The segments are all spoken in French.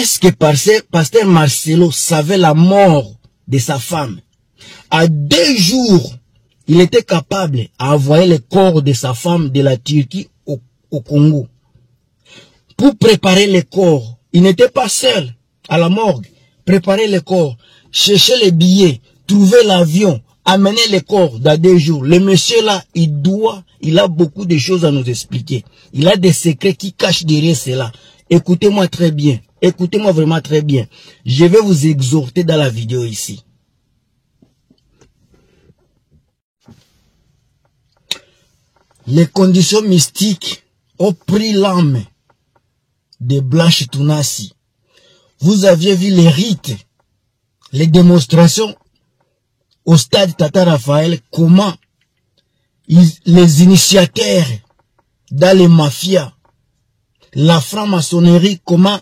Est-ce que Pasteur Marcelo savait la mort de sa femme? À 2 jours, il était capable d'envoyer le corps de sa femme de la Turquie au Congo. Pour préparer le corps, il n'était pas seul à la morgue. Préparer le corps, chercher les billets, trouver l'avion, amener le corps dans 2 jours. Le monsieur là, il a beaucoup de choses à nous expliquer. Il a des secrets qui cachent derrière cela. Écoutez-moi très bien. Écoutez-moi vraiment très bien. Je vais vous exhorter dans la vidéo ici. Les conditions mystiques ont pris l'âme de Blanche Tounassi. Vous aviez vu les rites, les démonstrations au stade Tata Raphaël, comment les initiateurs dans les mafias, la franc-maçonnerie, comment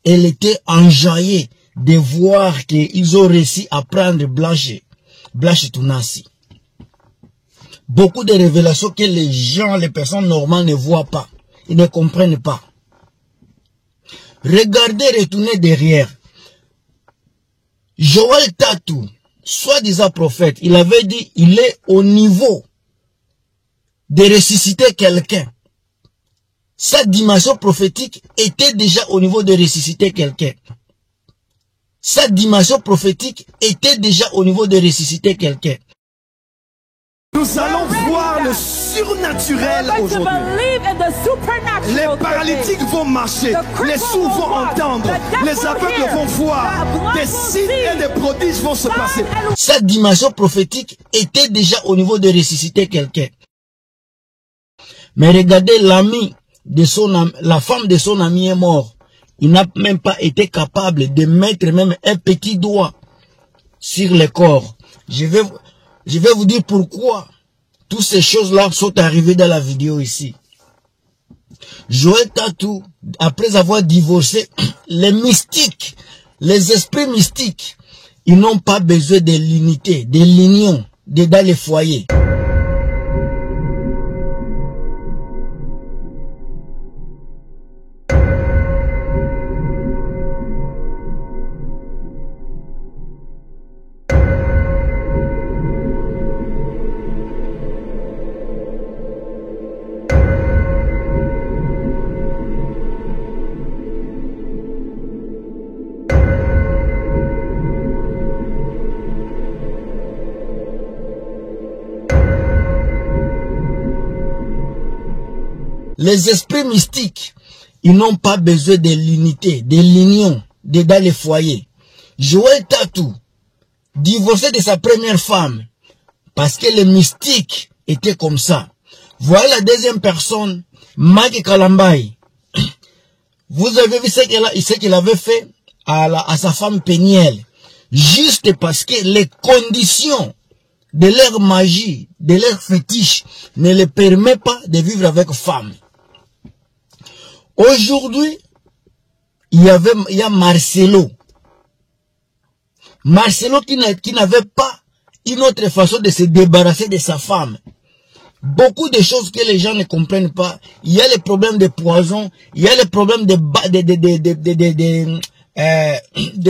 elle était enjaillée de voir qu'ils ont réussi à prendre Blanche Tounassi. Beaucoup de révélations que les gens, les personnes normales ne voient pas. Ils ne comprennent pas. Regardez, retournez derrière. Joël Tatou, soi-disant prophète, il avait dit, il est au niveau de ressusciter quelqu'un. Sa dimension prophétique était déjà au niveau de ressusciter quelqu'un. Sa dimension prophétique était déjà au niveau de ressusciter quelqu'un. Nous allons voir le surnaturel aujourd'hui. Les paralytiques vont marcher, les sourds vont entendre, les aveugles vont voir, des signes et des prodiges vont se passer. Sa dimension prophétique était déjà au niveau de ressusciter quelqu'un. Mais regardez, la femme de son ami est morte. Il n'a même pas été capable de mettre même un petit doigt sur le corps. Je vais vous dire pourquoi toutes ces choses-là sont arrivées dans la vidéo ici. Joël Tatou, après avoir divorcé, les mystiques, les esprits mystiques, ils n'ont pas besoin de l'unité, de l'union, dans les foyers. Les esprits mystiques, ils n'ont pas besoin de l'unité, de l'union, dans les foyers. Joël Tatou, divorcé de sa première femme, parce que les mystiques étaient comme ça. Voilà la deuxième personne, Maki Kalambaye. Vous avez vu ce qu'il avait fait à sa femme Péniel. Juste parce que les conditions de leur magie, de leur fétiche, ne les permettent pas de vivre avec femme. Aujourd'hui, il y a Marcelo. Marcelo qui n'avait pas une autre façon de se débarrasser de sa femme. Beaucoup de choses que les gens ne comprennent pas. Il y a les problèmes de poison, il y a les problèmes de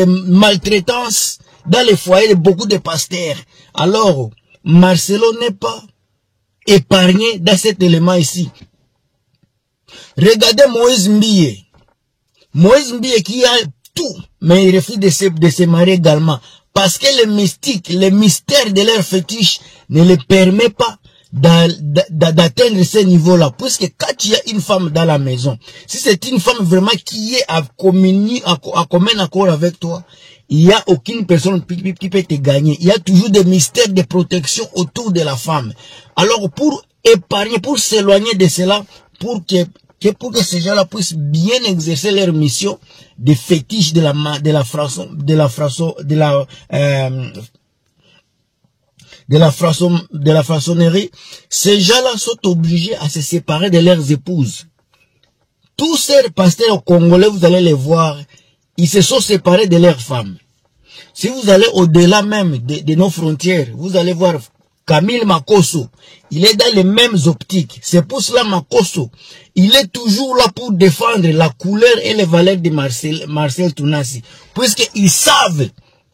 maltraitance dans les foyers de beaucoup de pasteurs. Alors, Marcelo n'est pas épargné dans cet élément ici. Regardez Moïse Mbie. Moïse Mbie qui a tout, mais il refuse de se marier également. Parce que les mystiques, les mystères de leur fétiche ne les permettent pas d'atteindre ce niveau-là. Puisque quand il y a une femme dans la maison, si c'est une femme vraiment qui est à commun accord avec toi, il n'y a aucune personne qui peut te gagner. Il y a toujours des mystères de protection autour de la femme. Alors pour épargner, pour s'éloigner de cela, pour que ces gens-là puissent bien exercer leur mission de fétiche de la franc-maçonnerie, ces gens-là sont obligés à se séparer de leurs épouses. Tous ces pasteurs congolais, vous allez les voir, ils se sont séparés de leurs femmes. Si vous allez au-delà même de nos frontières, vous allez voir Camille Makosso, il est dans les mêmes optiques. C'est pour cela Makosso, il est toujours là pour défendre la couleur et les valeurs de Marcel Tounassi. Puisqu'ils savent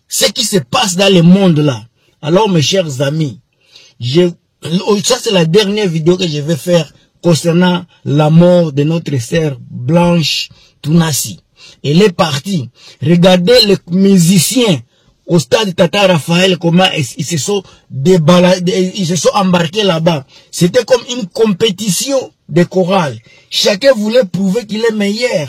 ce qui se passe dans le monde là. Alors mes chers amis, ça c'est la dernière vidéo que je vais faire concernant la mort de notre sœur Blanche Tounassi. Elle est partie. Regardez les musiciens au stade Tata Raphaël, comment ils se sont embarqués là-bas. C'était comme une compétition de chorale. Chacun voulait prouver qu'il est meilleur.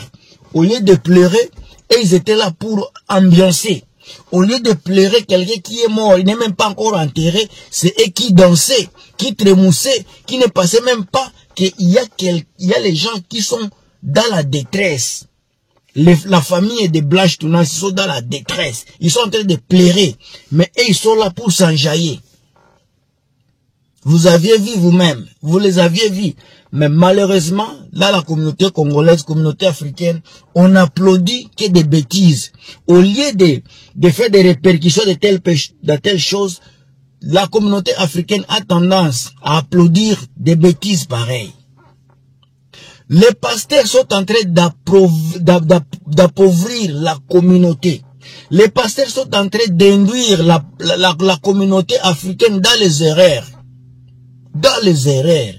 Au lieu de pleurer, et ils étaient là pour ambiancer. Au lieu de pleurer quelqu'un qui est mort, il n'est même pas encore enterré, c'est eux qui dansaient, qui trémoussaient, qui ne passaient même pas qu'il y a les gens qui sont dans la détresse. La famille de Blanche Tounassi sont dans la détresse. Ils sont en train de pleurer. Mais eux, ils sont là pour s'enjailler. Vous aviez vu vous-même. Vous les aviez vus. Mais malheureusement, dans la communauté congolaise, communauté africaine, on applaudit que des bêtises. Au lieu de faire des répercussions de telles choses, la communauté africaine a tendance à applaudir des bêtises pareilles. Les pasteurs sont en train d'appauvrir la communauté. Les pasteurs sont en train d'induire la communauté africaine dans les erreurs. Dans les erreurs.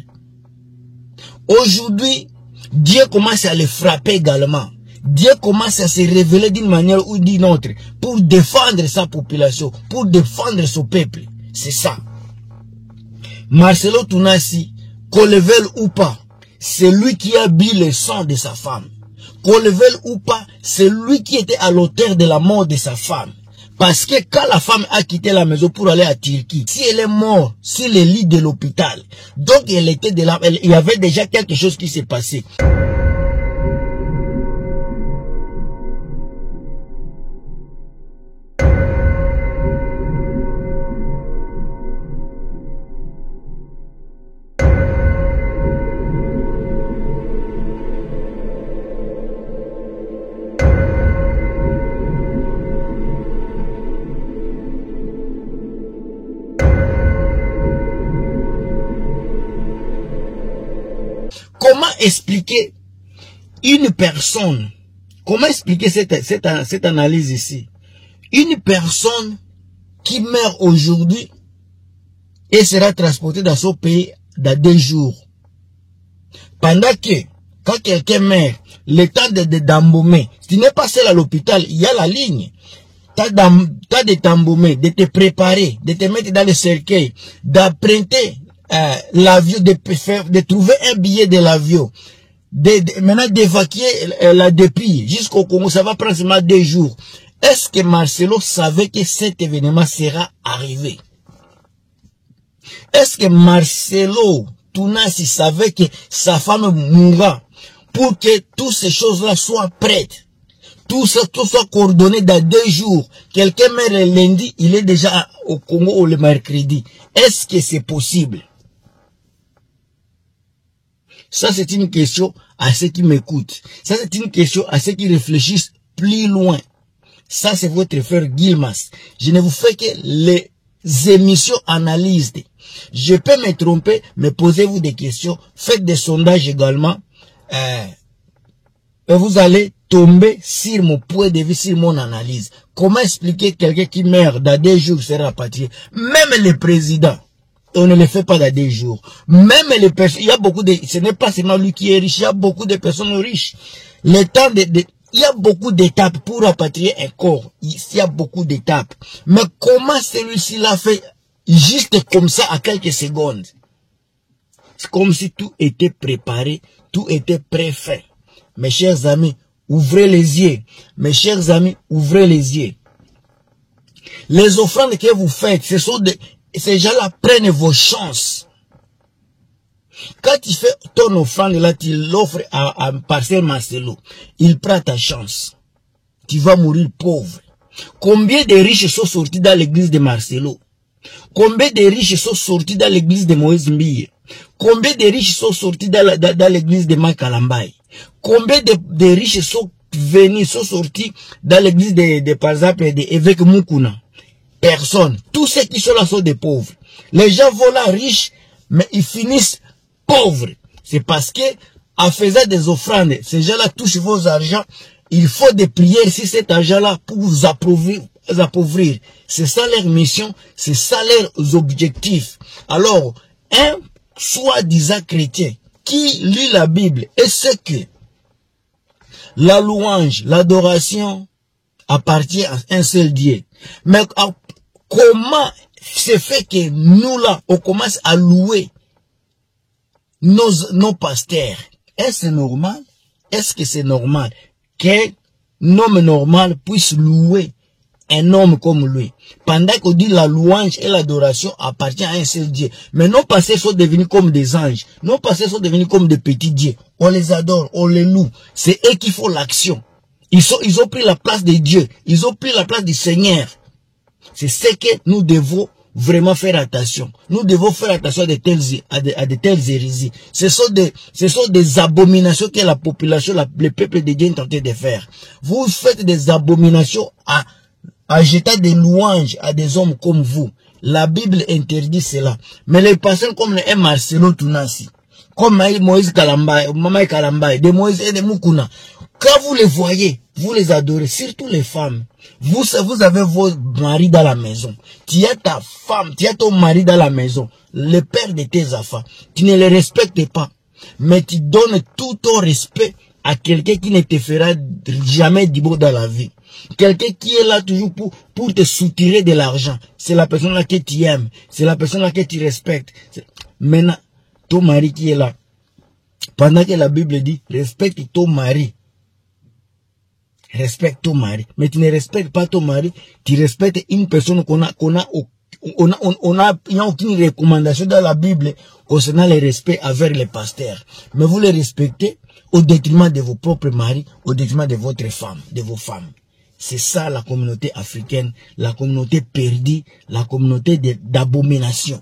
Aujourd'hui, Dieu commence à les frapper également. Dieu commence à se révéler d'une manière ou d'une autre pour défendre sa population, pour défendre son peuple. C'est ça. Marcelo Tounassi, qu'on le veuille ou pas, c'est lui qui a bu le sang de sa femme. Qu'on le veuille ou pas, c'est lui qui était à l'auteur de la mort de sa femme. Parce que quand la femme a quitté la maison pour aller à Turquie, si elle est morte sur le lit de l'hôpital, donc il y avait déjà quelque chose qui s'est passé. Comment expliquer une personne, comment expliquer cette analyse ici? Une personne qui meurt aujourd'hui et sera transportée dans son pays dans 2 jours. Pendant que, quand quelqu'un meurt, le temps d'embaumer, tu n'es pas seul à l'hôpital, il y a la ligne. T'as de t'embaumer, de te préparer, de te mettre dans le cercueil, d'emprunter l'avion, de trouver un billet de l'avion, maintenant d'évacuer la dépouille jusqu'au Congo, ça va prendre seulement 2 jours. Est-ce que Marcelo savait que cet événement sera arrivé? Est-ce que Marcelo Tounassi savait que sa femme mourra pour que toutes ces choses-là soient prêtes? Tout soit coordonné dans 2 jours. Quelqu'un meurt le lundi, il est déjà au Congo le mercredi. Est-ce que c'est possible? Ça, c'est une question à ceux qui m'écoutent. Ça, c'est une question à ceux qui réfléchissent plus loin. Ça, c'est votre frère Gilmas. Je ne vous fais que les émissions analysées. Je peux me tromper, mais posez-vous des questions. Faites des sondages également. Et vous allez tomber sur mon point de vue, sur mon analyse. Comment expliquer quelqu'un qui meurt dans 2 jours sera rapatrié? Même le président, on ne le fait pas dans 2 jours. Même les personnes, il y a beaucoup de, ce n'est pas seulement lui qui est riche, il y a beaucoup de personnes riches. Le temps il y a beaucoup d'étapes pour rapatrier un corps. Il y a beaucoup d'étapes. Mais comment celui-ci l'a fait juste comme ça à quelques secondes? C'est comme si tout était préparé, tout était préfait. Mes chers amis, ouvrez les yeux. Mes chers amis, ouvrez les yeux. Les offrandes que vous faites, ces gens-là prennent vos chances. Quand tu fais ton offrande là, tu l'offres à Pasteur Marcelo, il prend ta chance. Tu vas mourir pauvre. Combien de riches sont sortis dans l'église de Marcelo? Combien de riches sont sortis dans l'église de Moïse Mbille? Combien de riches sont sortis dans l'église de Makalambaye? Combien de riches sont venus, sont sortis dans l'église par exemple, d'évêque Mukuna? Personne. Tous ceux qui sont là sont des pauvres. Les gens vont là riches, mais ils finissent pauvres. C'est parce que, en faisant des offrandes, ces gens-là touchent vos argents. Il faut des prières sur cet argent-là pour vous appauvrir. C'est ça leur mission, c'est ça leurs objectifs. Alors, un soi-disant chrétien qui lit la Bible et sait que la louange, l'adoration appartient à un seul Dieu. Mais comment c'est fait que nous là, on commence à louer nos pasteurs? Est-ce normal? Est-ce que c'est normal qu'un homme normal puisse louer un homme comme lui? Pendant qu'on dit la louange et l'adoration appartient à un seul Dieu. Mais nos pasteurs sont devenus comme des anges. Nos pasteurs sont devenus comme des petits dieux. On les adore, on les loue. C'est eux qui font l'action. Ils ont pris la place de Dieu. Ils ont pris la place du Seigneur. C'est ce que nous devons vraiment faire attention. Nous devons faire attention à de telles hérésies. Ce sont des abominations que la population, le peuple de Dieu est tenté de faire. Vous faites des abominations à jeter des louanges à des hommes comme vous. La Bible interdit cela. Mais les personnes comme les Marcelo Tunasi, comme Moïse Kalamba, Mama Kalamba, de Moïse et de Mukuna, quand vous les voyez, vous les adorez, surtout les femmes. Vous avez vos maris dans la maison. Tu as ta femme, tu as ton mari dans la maison, le père de tes enfants. Tu ne les respectes pas, mais tu donnes tout ton respect à quelqu'un qui ne te fera jamais du beau dans la vie. Quelqu'un qui est là toujours pour te soutirer de l'argent. C'est la personne là que tu aimes. C'est la personne là que tu respectes. Maintenant, ton mari qui est là, pendant que la Bible dit, respecte ton mari. Respecte ton mari. Mais tu ne respectes pas ton mari, tu respectes une personne il n'y a aucune recommandation dans la Bible concernant le respect envers les pasteurs. Mais vous les respectez au détriment de vos propres maris, au détriment de votre femme, de vos femmes. C'est ça la communauté africaine, la communauté perdue, la communauté d'abomination.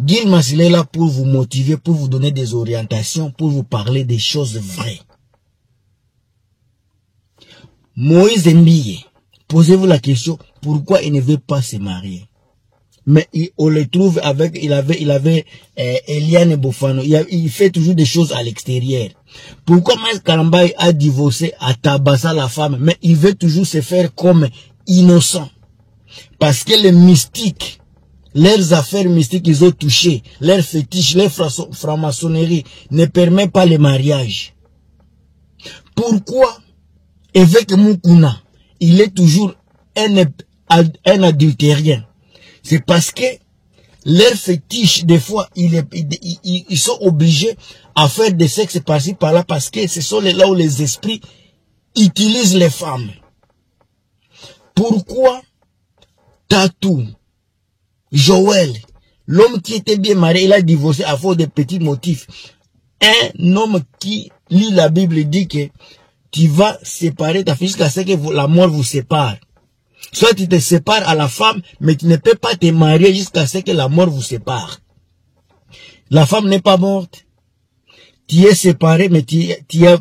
Gilmas, il est là pour vous motiver, pour vous donner des orientations, pour vous parler des choses vraies. Moïse Mbille, posez-vous la question, pourquoi il ne veut pas se marier? Mais on le trouve avec, il avait Eliane Bofano, il fait toujours des choses à l'extérieur. Pourquoi Moïse Kalamba a divorcé, a tabassé la femme, mais il veut toujours se faire comme innocent? Parce que les mystiques, leurs affaires mystiques, ils ont touché, leurs fétiches, leur franc-maçonnerie ne permet pas le mariage. Pourquoi évêque Mukuna, il est toujours un adultérien? C'est parce que leurs fétiches, des fois, ils sont obligés à faire des sexes par-ci, par-là, parce que ce sont là où les esprits utilisent les femmes. Pourquoi Tatou, Joël, l'homme qui était bien marié, il a divorcé à cause de petits motifs. Un homme qui lit la Bible dit que tu vas séparer ta fille jusqu'à ce que la mort vous sépare. Soit tu te sépares à la femme, mais tu ne peux pas te marier jusqu'à ce que la mort vous sépare. La femme n'est pas morte. Tu es séparé, mais tu as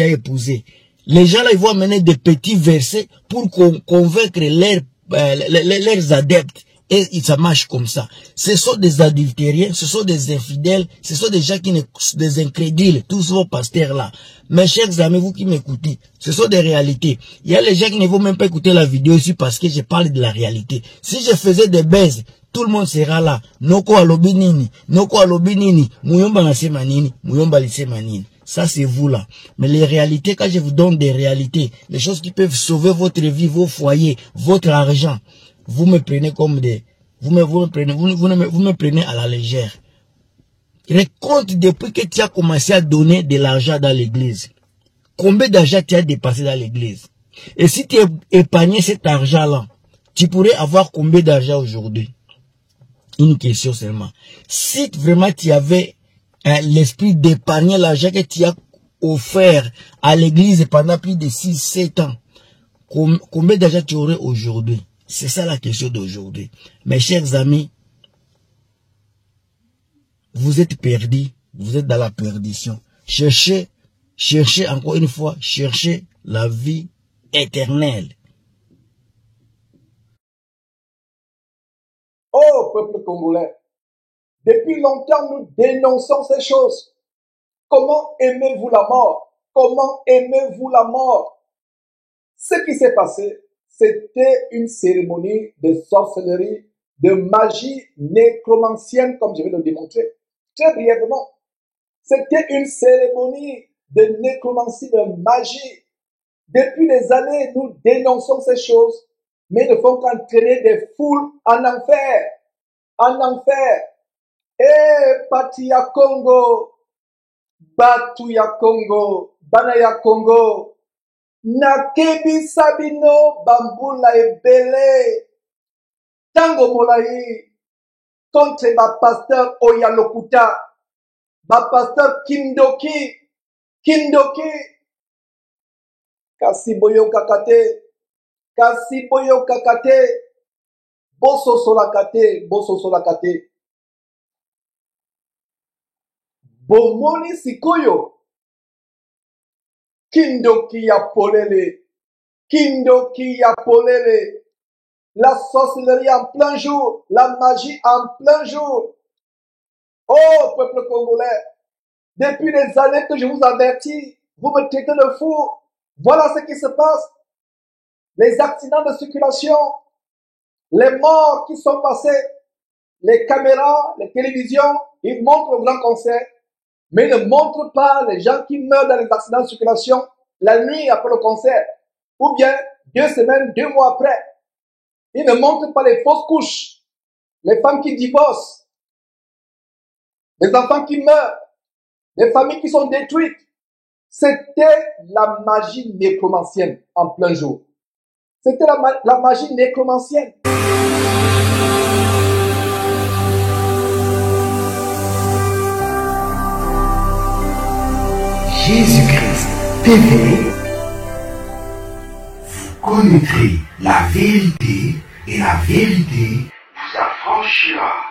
épousé. Les gens là, ils vont amener des petits versets pour convaincre leurs adeptes. Et ça marche comme ça. Ce sont des adultériens, ce sont des infidèles, ce sont des gens des incrédules, tous vos pasteurs-là. Mes chers amis, vous qui m'écoutez, ce sont des réalités. Il y a les gens qui ne vont même pas écouter la vidéo ici parce que je parle de la réalité. Si je faisais des baises, tout le monde sera là. Noko alobi nini, noko alobi nini, muyomba nasema nini, muyomba lisema nini. Ça, c'est vous là. Mais les réalités, quand je vous donne des réalités, les choses qui peuvent sauver votre vie, vos foyers, votre argent, vous me prenez comme des... Vous me prenez à la légère. Raconte depuis que tu as commencé à donner de l'argent dans l'église. Combien d'argent tu as dépassé dans l'église? Et si tu épargnais cet argent-là, tu pourrais avoir combien d'argent aujourd'hui? Une question seulement. Si vraiment tu avais l'esprit d'épargner l'argent que tu as offert à l'église pendant plus de 6-7 ans, combien d'argent tu aurais aujourd'hui? C'est ça la question d'aujourd'hui. Mes chers amis, vous êtes perdus, vous êtes dans la perdition. Cherchez encore une fois, cherchez la vie éternelle. peuple congolais, depuis longtemps nous dénonçons ces choses. Comment aimez-vous la mort? Comment aimez-vous la mort? Ce qui s'est passé, c'était une cérémonie de sorcellerie, de magie nécromancienne, comme je vais le démontrer très brièvement. C'était une cérémonie de nécromancie, de magie. Depuis des années, nous dénonçons ces choses, mais ne font qu'entraîner des foules en enfer. En enfer. Eh, Pati ya Congo, Batu ya Congo, Bana ya Congo, Nakebi Sabino, Bambula Ebele, Tango Molai, contre ma pasteur Oyalokuta, ma pasteur Kindoki, Kasiboyo Kakate, Boso Solakate, Bomoni Sikoyo, Kindoki ya polele, la sorcellerie en plein jour, la magie en plein jour. Oh, peuple congolais, depuis des années que je vous avertis, vous me traitez de fou. Voilà ce qui se passe. Les accidents de circulation, les morts qui sont passés, les caméras, les télévisions, ils montrent le grand concert, mais ils ne montrent pas les gens qui meurent dans les accidents de circulation la nuit après le concert, ou bien 2 semaines, 2 mois après. Ils ne montrent pas les fausses couches, les femmes qui divorcent, les enfants qui meurent, les familles qui sont détruites. C'était la magie nécromancienne en plein jour. C'était la magie nécromancienne. Jésus-Christ TV, vous connaîtrez la vérité et la vérité vous affranchira.